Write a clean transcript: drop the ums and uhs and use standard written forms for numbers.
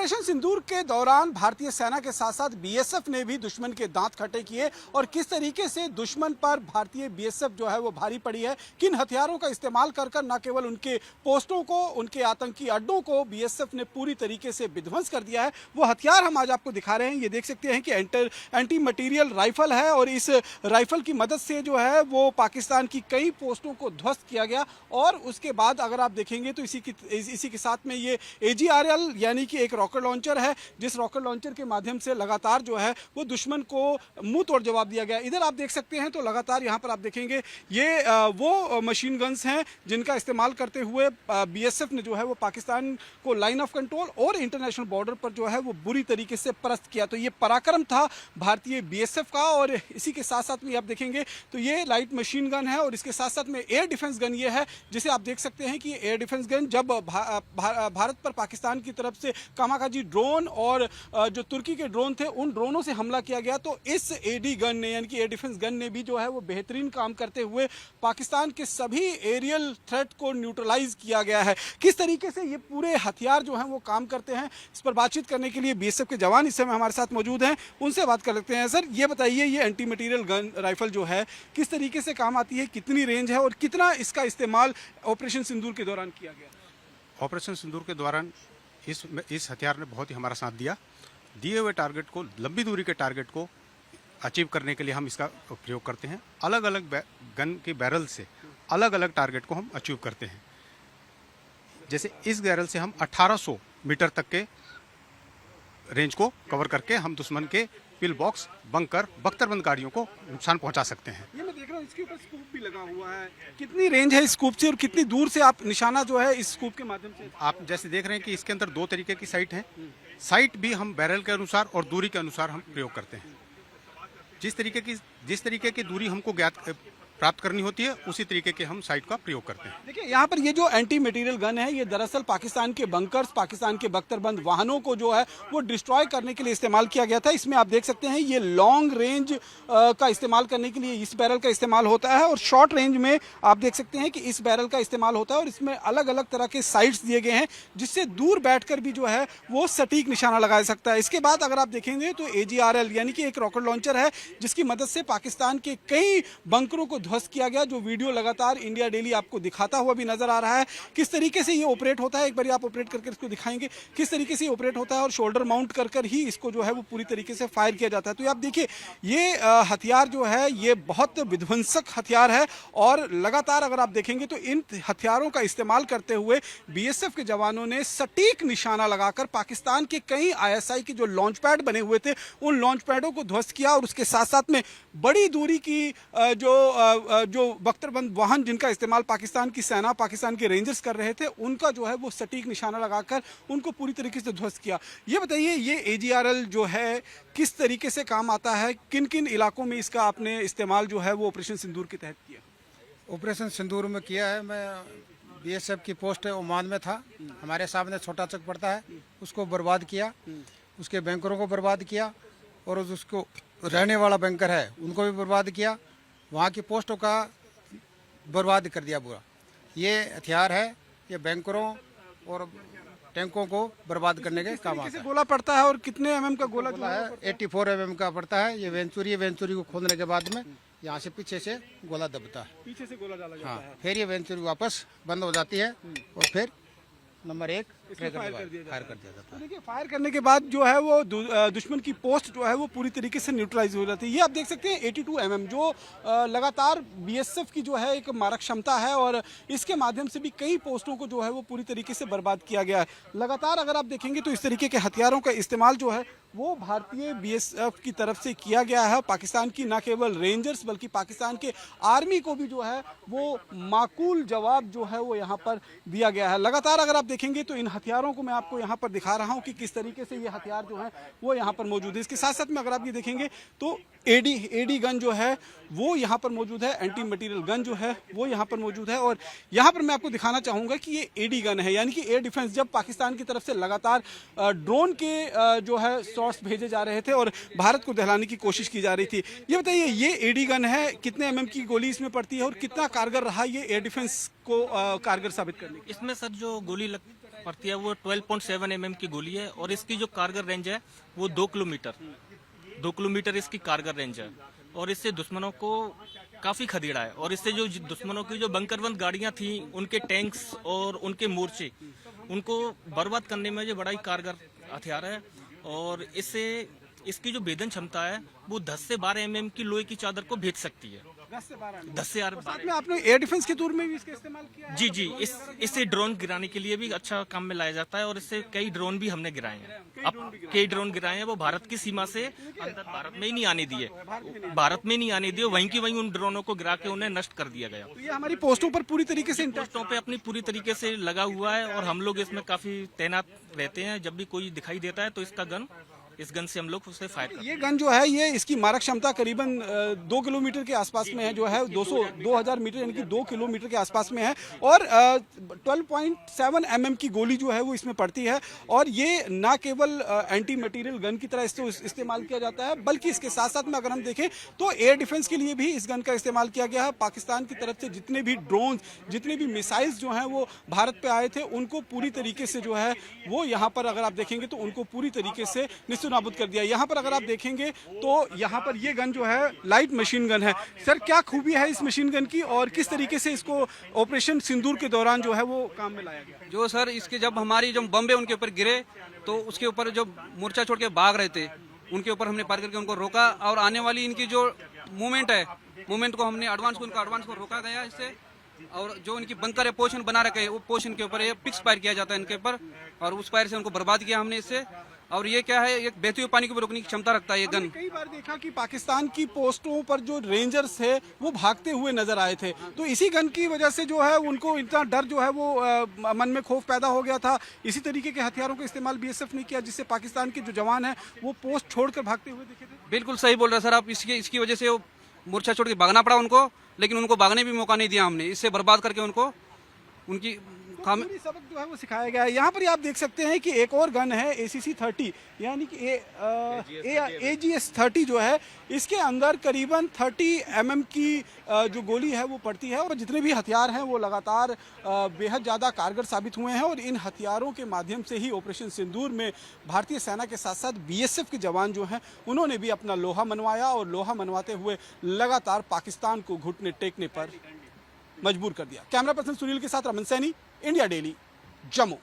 Operation सिंदूर के दौरान भारतीय सेना के साथ साथ बीएसएफ ने भी दुश्मन के दांत खट्टे किए और किस तरीके से दुश्मन पर भारतीय बीएसएफ जो है वो भारी पड़ी है, किन हथियारों का इस्तेमाल कर कर न केवल उनके पोस्टों को, उनके आतंकी अड्डों को बीएसएफ ने पूरी तरीके से विध्वंस कर दिया है। वो हथियार हम आज आपको दिखा रहे हैं। ये देख सकते हैं कि एंटी मटीरियल राइफल है और इस राइफल की मदद से जो है वो पाकिस्तान की कई पोस्टों को ध्वस्त किया गया। और उसके बाद अगर आप देखेंगे तो इसी के साथ में ये AGRL यानी कि एक रॉकेट लॉन्चर है, जिस रॉकेट लॉन्चर के माध्यम से लगातार जो है वो दुश्मन को मुंह तोड़ जवाब दिया गया। इधर आप देख सकते हैं तो लगातार यहाँ पर आप देखेंगे ये वो मशीन गन्स हैं जिनका इस्तेमाल करते हुए बीएसएफ ने जो है वो पाकिस्तान को लाइन ऑफ कंट्रोल और इंटरनेशनल बॉर्डर पर जो है वो बुरी तरीके से परास्त किया। तो ये पराक्रम था भारतीय बीएसएफ का। और इसी के साथ साथ में आप देखेंगे तो ये लाइट मशीन गन है और इसके साथ साथ में एयर डिफेंस गन ये है, जिसे आप देख सकते हैं कि एयर डिफेंस गन जब भारत पर पाकिस्तान की तरफ से कामाकाजी ड्रोन और जो तुर्की के ड्रोन थे उन ड्रोनों से हमला किया गया, तो इस एडी गन ने यानी कि एयर डिफेंस गन ने भी जो है वो बेहतरीन काम करते हुए पाकिस्तान के सभी एरियल थ्रेट को न्यूट्रलाइज किया गया है। किस तरीके से ये पूरे हथियार जो हैं वो काम करते हैं, इस पर बातचीत करने के लिए बीएसएफ के जवान इस समय हमारे साथ मौजूद हैं, उनसे बात कर लेते हैं। सर ये बताइए, ये एंटी मटीरियल गन राइफल जो है किस तरीके से काम आती है, कितनी रेंज है और कितना इसका इस्तेमाल ऑपरेशन सिंदूर के दौरान किया गया? ऑपरेशन सिंदूर के दौरान इस हथियार ने बहुत ही हमारा साथ दिया। दिए हुए टारगेट को, लंबी दूरी के टारगेट को अचीव करने के लिए हम इसका प्रयोग करते हैं। अलग अलग गन के बैरल से अलग अलग टारगेट को हम अचीव करते हैं। जैसे इस बैरल से हम 1800 मीटर तक के रेंज को कवर करके हम दुश्मन के पिल बॉक्स, बंकर, बख्तरबंद गाड़ियों को नुकसान पहुंचा सकते हैं। ये मैं देख रहा हूँ इसके ऊपर स्कूप भी लगा हुआ है। कितनी रेंज है इस स्कूप से और कितनी दूर से आप निशाना जो है इस स्कूप के माध्यम से? आप जैसे देख रहे हैं कि इसके अंदर दो तरीके की साइट है। साइट भी हम बैरल के अनुसार और दूरी के अनुसार हम प्रयोग करते हैं। जिस तरीके की दूरी हमको प्राप्त करनी होती है उसी तरीके के हम साइट का प्रयोग करते हैं। देखिए यहाँ पर ये जो एंटी मटेरियल गन है ये दरअसल पाकिस्तान के बंकर्स, पाकिस्तान के बख्तरबंद वाहनों को जो है वो डिस्ट्रॉय करने के लिए इस्तेमाल किया गया था। इसमें आप देख सकते हैं ये लॉन्ग रेंज का इस्तेमाल करने के लिए इस बैरल का इस्तेमाल होता है और शॉर्ट रेंज में आप देख सकते हैं कि इस बैरल का इस्तेमाल होता है। और इसमें अलग अलग तरह के साइट्स दिए गए हैं जिससे दूर बैठकर भी जो है वो सटीक निशाना लगा सकता है। इसके बाद अगर आप देखेंगे तो AGRL यानी कि एक रॉकेट लॉन्चर है जिसकी मदद से पाकिस्तान के कई बंकरों को ध्वस्त किया गया, जो वीडियो लगातार इंडिया डेली आपको दिखाता हुआ भी नजर आ रहा है। किस तरीके से ये ऑपरेट होता है, एक बार आप ऑपरेट करके इसको दिखाएंगे किस तरीके से ये ऑपरेट होता है और शोल्डर माउंट कर ही इसको जो है वो पूरी तरीके से फायर किया जाता है। तो आप देखिए ये हथियार जो है ये बहुत विध्वंसक हथियार है और लगातार अगर आप देखेंगे तो इन हथियारों का इस्तेमाल करते हुए बीएसएफ के जवानों ने सटीक निशाना लगाकर पाकिस्तान के कई ISI के जो लॉन्च पैड बने हुए थे उन लॉन्च पैडों को ध्वस्त किया। और उसके साथ साथ में बड़ी दूरी की जो बख्तरबंद वाहन जिनका इस्तेमाल पाकिस्तान की सेना, पाकिस्तान के रेंजर्स कर रहे थे, उनका जो है वो सटीक निशाना लगाकर उनको पूरी तरीके से ध्वस्त किया। ये बताइए ये AGRL जो है किस तरीके से काम आता है, किन किन इलाकों में इसका आपने इस्तेमाल जो है वो ऑपरेशन सिंदूर के तहत किया? ऑपरेशन सिंदूर में किया है। मैं BSF की पोस्ट ओमान में था। हमारे सामने छोटा चक पड़ता है, उसको बर्बाद किया, उसके बैंकरों को बर्बाद किया और उसको रहने वाला बैंकर है उनको भी बर्बाद किया। वहाँ की पोस्टों का बर्बाद कर दिया पूरा। ये हथियार है, ये बैंकरों और टैंकों को बर्बाद करने के काम आता है। गोला पड़ता है और कितने mm का गोला जो है? 84 mm का पड़ता है। ये वेंचुरी को खोलने के बाद में यहाँ से पीछे से गोला दबता है, पीछे से गोला डाला जाता है। फिर ये वेंचुरी वापस बंद हो जाती है और फिर नंबर 1 फायर कर दिया जाता है। देखिए फायर करने के बाद जो है वो दुश्मन की पोस्ट जो है वो पूरी तरीके से न्यूट्रलाइज हो जाती है। ये आप देख सकते हैं 82 mm जो लगातार बीएसएफ की जो है एक मारक क्षमता है और इसके माध्यम से भी कई पोस्टों को जो है वो पूरी तरीके से बर्बाद किया गया है। लगातार अगर आप देखेंगे तो इस तरीके के हथियारों का इस्तेमाल जो है वो भारतीय बीएसएफ की तरफ से किया गया है। पाकिस्तान की न केवल रेंजर्स बल्कि पाकिस्तान के आर्मी को भी जो है वो माकूल जवाब जो है वो यहाँ पर दिया गया है। लगातार अगर आप देखेंगे तो इन हथियारों को मैं आपको यहाँ पर दिखा रहा हूँ कि किस तरीके से ये हथियार जो है वो यहाँ पर मौजूद है। इसके साथ साथ में अगर आप ये देखेंगे तो एडी गन जो है वो यहाँ पर मौजूद है, एंटी मटीरियल गन जो है वो यहाँ पर मौजूद है। और यहाँ पर मैं आपको दिखाना चाहूँगा कि ये एडी गन है यानी कि एयर डिफेंस। जब पाकिस्तान की तरफ से लगातार ड्रोन के जो है शॉट्स भेजे जा रहे थे और भारत को दहलाने की कोशिश की जा रही थी, ये बताइए ये एडी गन है, कितने mm की गोली इसमें पड़ती है और कितना कारगर रहा ये एयर डिफेंस को कारगर साबित करने? इसमें सर जो गोली पड़ती है वो 12.7 mm की गोली है और इसकी जो कारगर रेंज है वो 2 किलोमीटर इसकी कारगर रेंज है और इससे दुश्मनों को काफी खदेड़ा है और इससे जो दुश्मनों की जो बंकरबंद गाड़ियां थी, उनके टैंक्स और उनके मोर्चे, उनको बर्बाद करने में ये बड़ा ही कारगर हथियार है। और इससे इसकी जो भेदन क्षमता है वो 10 से 12 mm की लोहे की चादर को भेद सकती है। 10 से 12 10 से 12 साथ में आपने एयर डिफेंस के तौर में भी इसका इस्तेमाल किया है? जी, इससे ड्रोन गिराने के लिए भी अच्छा काम में लाया जाता है और इससे कई ड्रोन भी हमने गिराए हैं। अब कई ड्रोन गिराए हैं, वो भारत की सीमा से अंदर भारत में ही नहीं आने दिए, वहीं की वहीं उन ड्रोनों को गिरा के उन्हें नष्ट कर दिया गया। तो ये हमारी पोस्टों पर पूरी तरीके से पोस्टों पे अपनी पूरी तरीके से लगा हुआ है और हम लोग इसमें काफी तैनात रहते हैं। जब भी कोई दिखाई देता है तो इस गन से हम लोग उसे फायर करते हैं। ये गन जो है ये इसकी मारक क्षमता करीबन 2 किलोमीटर के आसपास में है, जो है 2000 मीटर यानी कि 2 किलोमीटर के आसपास में है और 12.7 mm की गोली जो है वो इसमें पड़ती है। और ये ना केवल एंटी मटेरियल गन की तरह इसको इस्तेमाल किया जाता है, बल्कि इसके साथ साथ में अगर हम देखें तो एयर डिफेंस के लिए भी इस गन का इस्तेमाल किया गया है। पाकिस्तान की तरफ से जितने भी ड्रोन, जितने भी मिसाइल्स जो हैं वो भारत पे आए थे, उनको पूरी तरीके से जो है वो यहाँ पर अगर आप देखेंगे तो उनको पूरी तरीके से नाबूद कर दिया। यहाँ पर अगर आप देखेंगे तो यहाँ पर ये गन जो है लाइट मशीन गन है। सर, क्या खूबी है इस मशीन गन की और किस तरीके से इसको ऑपरेशन सिंदूर के दौरान जो है वो काम में लाया गया? जो सर इसके जब हमारी जो बम्बे उनके ऊपर गिरे तो उसके ऊपर जो मोर्चा छोड़ के भाग रहे थे उनके ऊपर हमने पार करके उनको रोका और आने वाली इनकी जो मूवमेंट को हमने एडवांस को रोका गया इससे। और जो इनकी बंकर है पोजीशन बना रखे हैं वो पोजीशन के ऊपर पिक्स फायर किया जाता है इनके ऊपर और उस फायर से उनको बर्बाद किया हमने इससे। और ये क्या है, एक बहते हुए पानी को भी रोकने की क्षमता रखता है ये गन। कई बार देखा कि पाकिस्तान की पोस्टों पर जो रेंजर्स थे वो भागते हुए नजर आए थे, तो इसी गन की वजह से जो है उनको इतना डर जो है वो मन में खौफ पैदा हो गया था। इसी तरीके के हथियारों का इस्तेमाल बीएसएफ ने किया जिससे पाकिस्तान के जो जवान हैं वो पोस्ट छोड़कर भागते हुए दिखे थे। बिल्कुल सही बोल रहे सर आप। इसकी वजह से वो मोर्चा छोड़ के भागना पड़ा उनको, लेकिन उनको भागने भी मौका नहीं दिया हमने। इससे बर्बाद करके उनको उनकी सबक जो है वो सिखाया गया है। यहाँ पर आप देख सकते हैं कि एक और गन है ACC 30 यानी कि AGS 30 जो है, इसके अंदर करीबन 30 mm की जो गोली है वो पड़ती है। और जितने भी हथियार हैं वो लगातार बेहद ज़्यादा कारगर साबित हुए हैं और इन हथियारों के माध्यम से ही ऑपरेशन सिंदूर में भारतीय सेना के साथ साथ BSF के जवान जो हैं उन्होंने भी अपना लोहा मनवाया और लोहा मनवाते हुए लगातार पाकिस्तान को घुटने टेकने पर मजबूर कर दिया। कैमरा पर्सन सुनील के साथ रमन सैनी, इंडिया डेली, जम्मू।